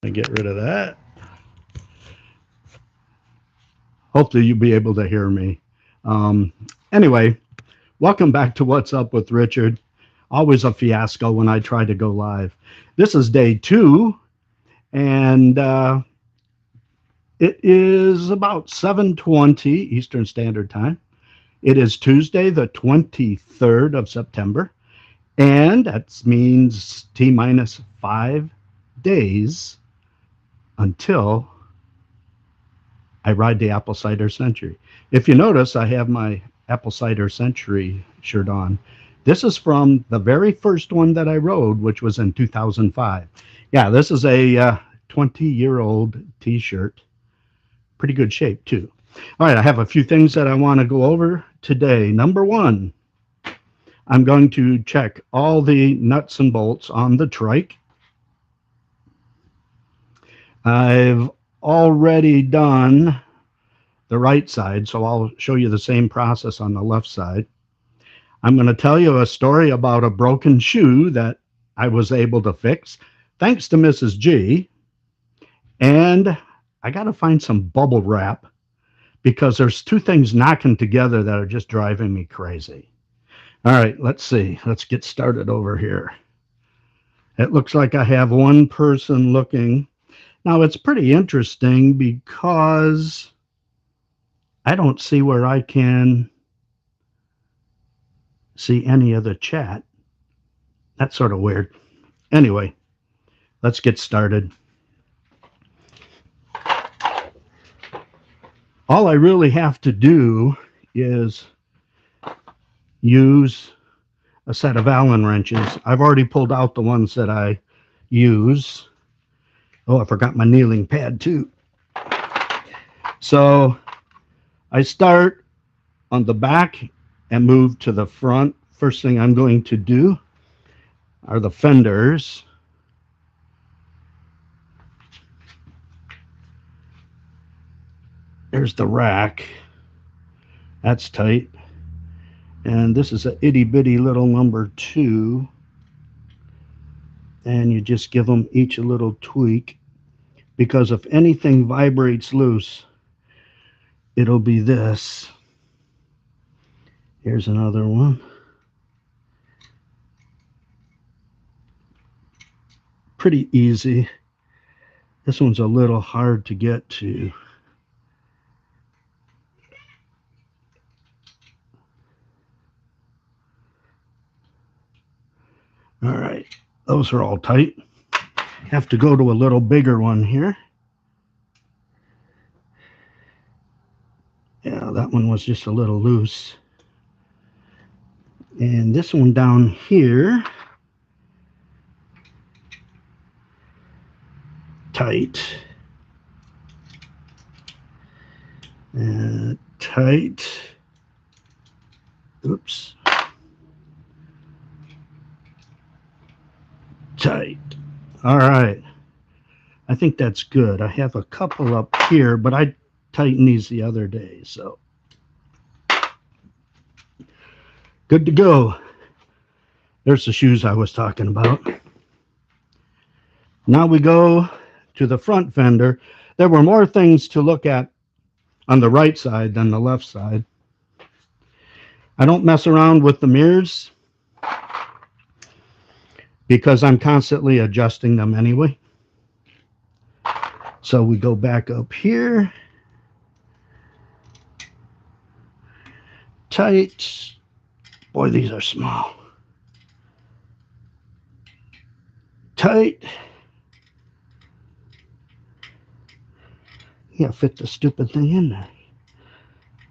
I get rid of that. Hopefully you'll be able to hear me. Um, anyway, welcome back to What's Up with Richard. Always a fiasco when I try to go live. This is day two, and it is about 7:20 Eastern Standard Time. It is Tuesday, the 23rd of September, and that means T minus 5 days until I ride the Apple Cider Century. If you notice, I have my Apple Cider Century shirt on. This is from the very first one that I rode, which was in 2005. Yeah, this is a 20-year-old t shirt. Pretty good shape, too. All right, I have a few things that I want to go over today. Number one, I'm going to check all the nuts and bolts on the trike. I've already done the right side, so I'll show you the same process on the left side. I'm going to tell you a story about a broken shoe that I was able to fix thanks to Mrs. G. And I got to find some bubble wrap because there's two things knocking together that are just driving me crazy. All right, let's see. Let's get started over here. It looks like I have one person looking. Now, it's pretty interesting because I don't see where I can see any of the chat. That's sort of weird. Anyway, let's get started. All I really have to do is use a set of Allen wrenches. I've already pulled out the ones that I use. Oh, I forgot my kneeling pad too. So I start on the back and move to the front. First thing I'm going to do are the fenders. There's the rack. That's tight. And this is a itty bitty little number 2. And you just give them each a little tweak, because if anything vibrates loose, it'll be this. Here's another one. Pretty easy. This one's a little hard to get to. All right, those are all tight. Have to go to a little bigger one here. Yeah, that one was just a little loose. And this one down here, tight. Tight. Oops. Tight. All right. I think that's good. I have a couple up here, but I tightened these the other day, so good to go. There's the shoes I was talking about. Now we go to the front fender. There were more things to look at on the right side than the left side. I don't mess around with the mirrors because I'm constantly adjusting them anyway. So we go back up here. Tight. Boy, these are small. Tight. Yeah, fit the stupid thing in there.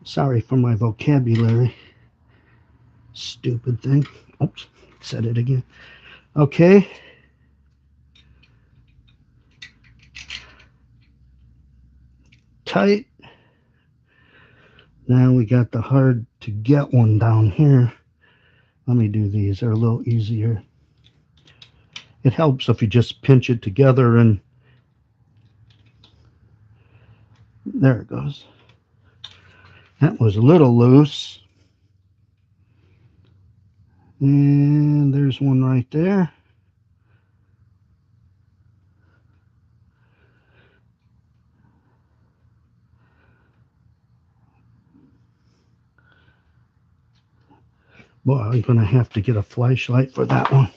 Sorry for my vocabulary. Stupid thing. Oops, said it again. Okay. Tight. Now we got the hard to get one down here. Let me do these. They're a little easier. It helps if you just pinch it together and there it goes. That was a little loose. And there's one right there. Boy, I'm going to have to get a flashlight for that one.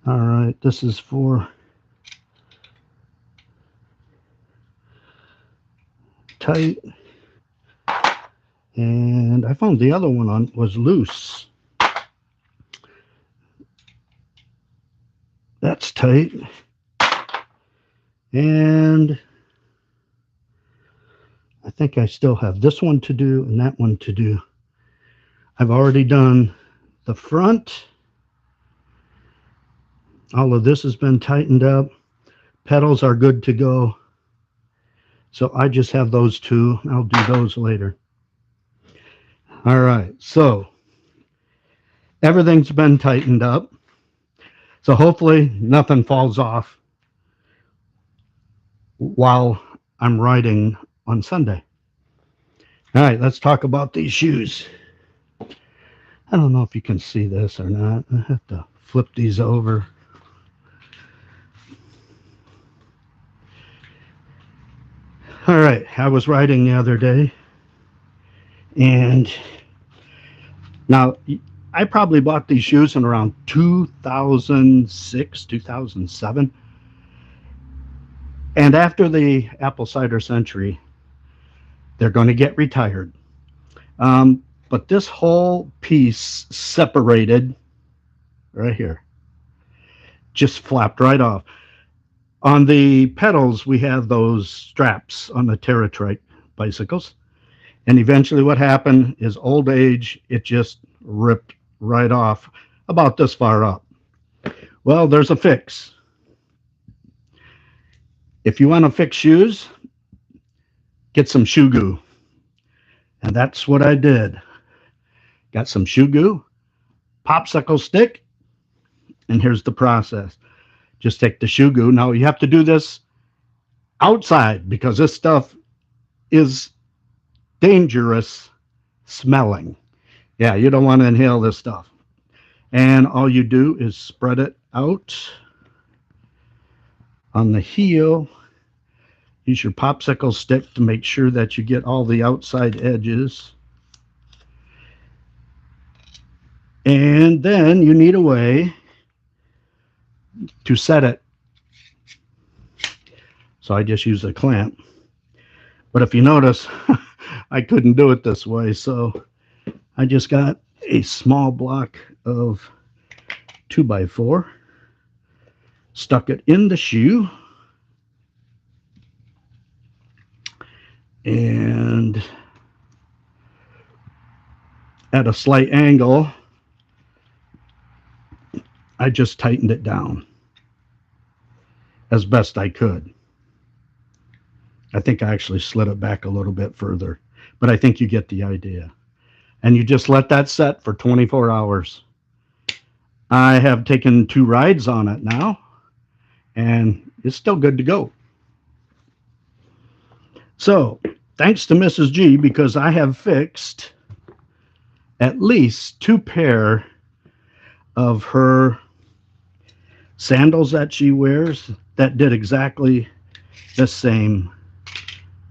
All right, this is for tight. And I found the other one was loose. That's tight. And I think I still have this one to do and that one to do. I've already done the front. All of this has been tightened up. Pedals are good to go. So I just have those two. I'll do those later. All right, so everything's been tightened up. So hopefully nothing falls off while I'm riding on Sunday. All right, let's talk about these shoes. I don't know if you can see this or not. I have to flip these over. All right, I was riding the other day, and now I probably bought these shoes in around 2006, 2007. And after the Apple Cider Century, they're going to get retired. But this whole piece separated right here, just flapped right off. On the pedals, we have those straps on the TerraTrike bicycles. And eventually what happened is old age, it just ripped right off about this far up. Well, there's a fix. If you want to fix shoes, get some shoe goo. And that's what I did. Got some shoe goo, popsicle stick, and here's the process. Just take the shoe goo. Now you have to do this outside because this stuff is dangerous smelling. Yeah, you don't want to inhale this stuff. And all you do is spread it out on the heel. Use your popsicle stick to make sure that you get all the outside edges. And then you need a way to set it. So I just use a clamp. But if you notice, I couldn't do it this way. So I just got a small block of 2x4, stuck it in the shoe, and at a slight angle, I just tightened it down as best I could. I think I actually slid it back a little bit further, but I think you get the idea. And you just let that set for 24 hours. I have taken 2 rides on it now, and it's still good to go. So, thanks to Mrs. G, because I have fixed at least 2 pair of her sandals that she wears that did exactly the same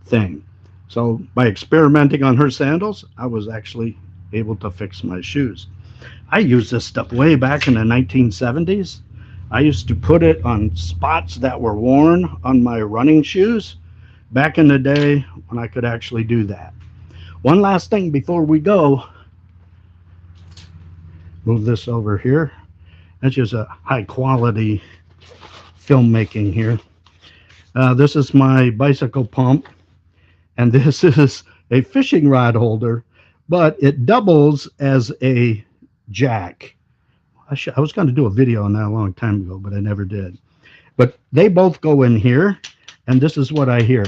thing. So by experimenting on her sandals, I was actually able to fix my shoes. I used this stuff way back in the 1970s. I used to put it on spots that were worn on my running shoes back in the day when I could actually do that. One last thing before we go. Move this over here. That's just a high quality filmmaking here. This is my bicycle pump, and this is a fishing rod holder, but it doubles as a jack. I was going to do a video on that a long time ago, but I never did. But they both go in here, and this is what I hear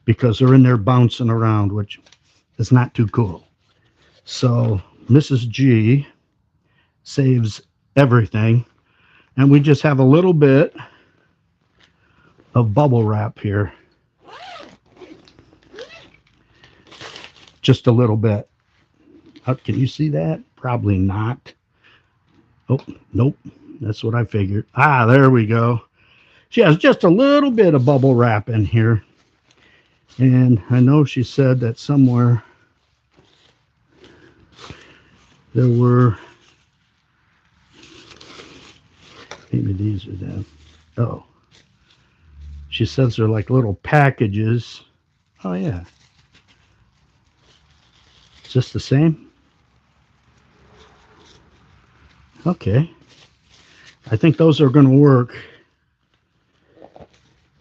because they're in there bouncing around, which is not too cool. So Mrs. G saves everything, and we just have a little bit of bubble wrap here. Just a little bit. Can you see that? Probably not. Oh, nope. That's what I figured. Ah, there we go. She has just a little bit of bubble wrap in here. And I know she said that somewhere there were, maybe these are them. Oh, she says they're like little packages. Oh, yeah. Is this the same? Okay. I think those are going to work.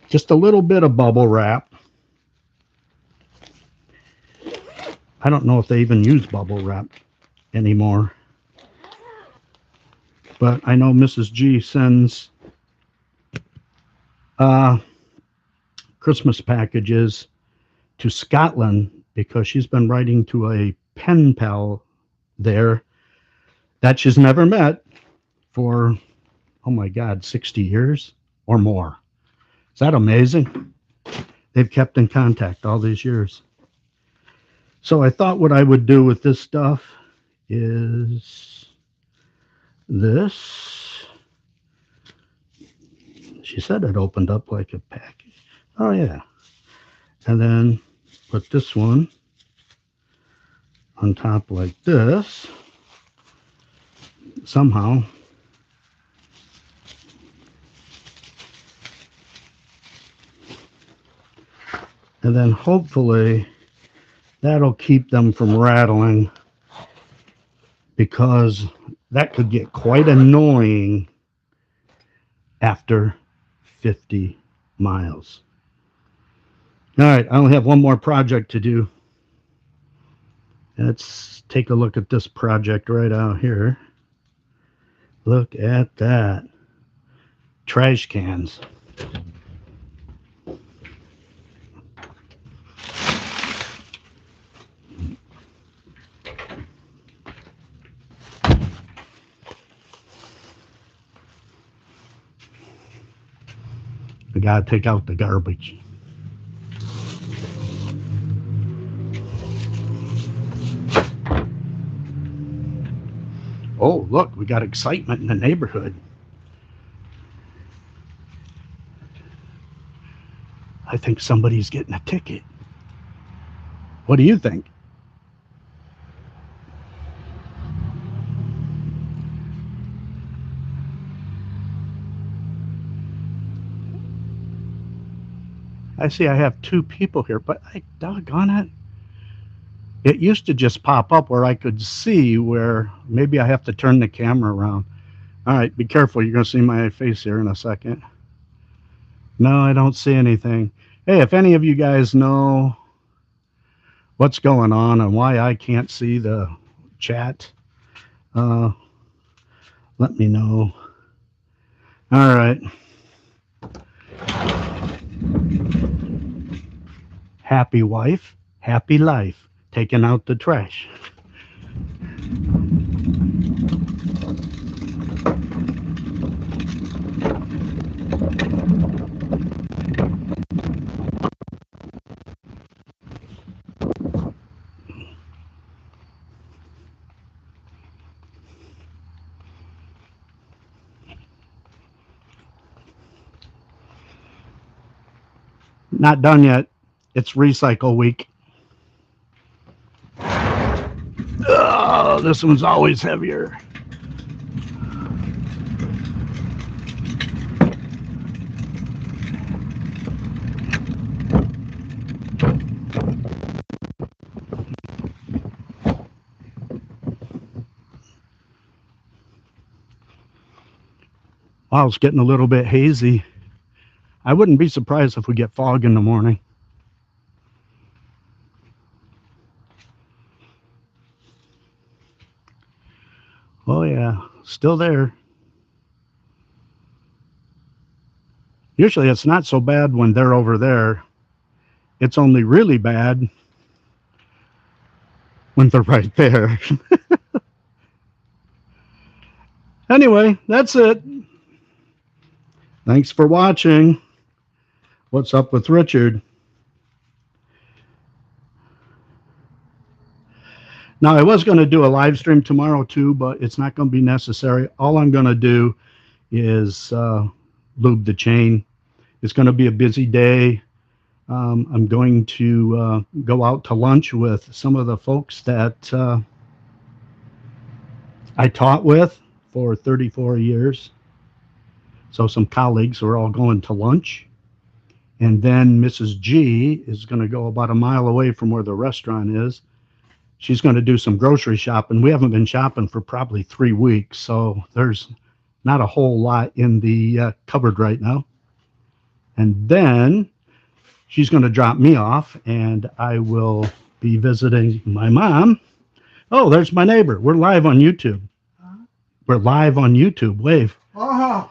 Just a little bit of bubble wrap. I don't know if they even use bubble wrap anymore. But I know Mrs. G sends Christmas packages to Scotland because she's been writing to a pen pal there that she's never met for, oh my God, 60 years or more. Is that amazing? They've kept in contact all these years. So I thought what I would do with this stuff is this. She said it opened up like a package. Oh, yeah. And then put this one on top like this. Somehow. And then hopefully that'll keep them from rattling, because that could get quite annoying after 50 miles. All right, I only have one more project to do. Let's take a look at this project right out here. Look at that. Trash cans. We gotta take out the garbage. Oh, look, we got excitement in the neighborhood. I think somebody's getting a ticket. What do you think? I see I have two people here, but doggone it. It used to just pop up where I could see, where maybe I have to turn the camera around. All right, be careful. You're going to see my face here in a second. No, I don't see anything. Hey, if any of you guys know what's going on and why I can't see the chat, let me know. All right. Happy wife, happy life, taking out the trash. Not done yet. It's recycle week. Oh, this one's always heavier. Wow, it's getting a little bit hazy. I wouldn't be surprised if we get fog in the morning. Oh yeah, still there. Usually it's not so bad when they're over there. It's only really bad when they're right there. Anyway, that's it. Thanks for watching. What's up with Richard? Now, I was going to do a live stream tomorrow too, but it's not going to be necessary. All I'm going to do is lube the chain. It's going to be a busy day. I'm going to go out to lunch with some of the folks that I taught with for 34 years. So some colleagues were all going to lunch. And then Mrs. G is going to go about a mile away from where the restaurant is. She's going to do some grocery shopping. We haven't been shopping for probably 3 weeks. So there's not a whole lot in the cupboard right now. And then she's going to drop me off, and I will be visiting my mom. Oh, there's my neighbor. We're live on YouTube. Huh? We're live on YouTube. Wave. Oh.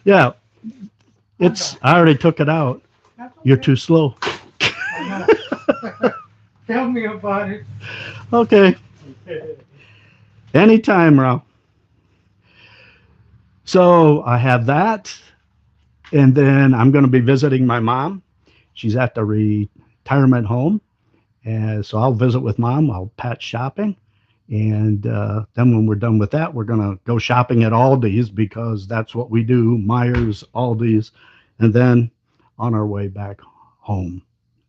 Yeah, it's. I already took it out. That's okay. You're too slow. I know. Tell me about it. Okay. Anytime, Ralph. So I have that. And then I'm going to be visiting my mom. She's at the retirement home. And so I'll visit with mom. I'll patch shopping. And then when we're done with that, we're going to go shopping at Aldi's because that's what we do. Myers, Aldi's. And then on our way back home.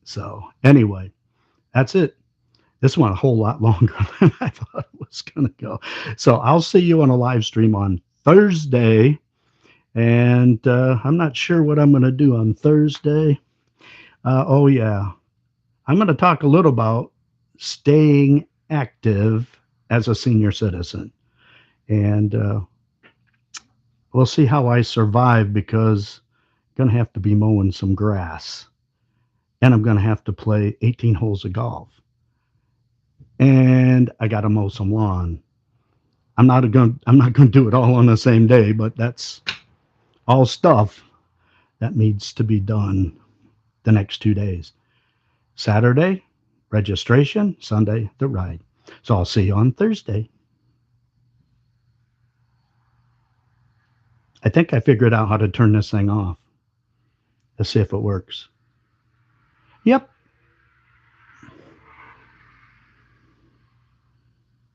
So anyway, that's it. This went a whole lot longer than I thought it was going to go. So I'll see you on a live stream on Thursday. And I'm not sure what I'm going to do on Thursday. Oh, yeah. I'm going to talk a little about staying active as a senior citizen. And we'll see how I survive because I'm going to have to be mowing some grass. And I'm going to have to play 18 holes of golf. And I got to mow some lawn. I'm not going to do it all on the same day, but that's all stuff that needs to be done the next 2 days. Saturday, registration, Sunday, the ride. So I'll see you on Thursday. I think I figured out how to turn this thing off. Let's see if it works. Yep,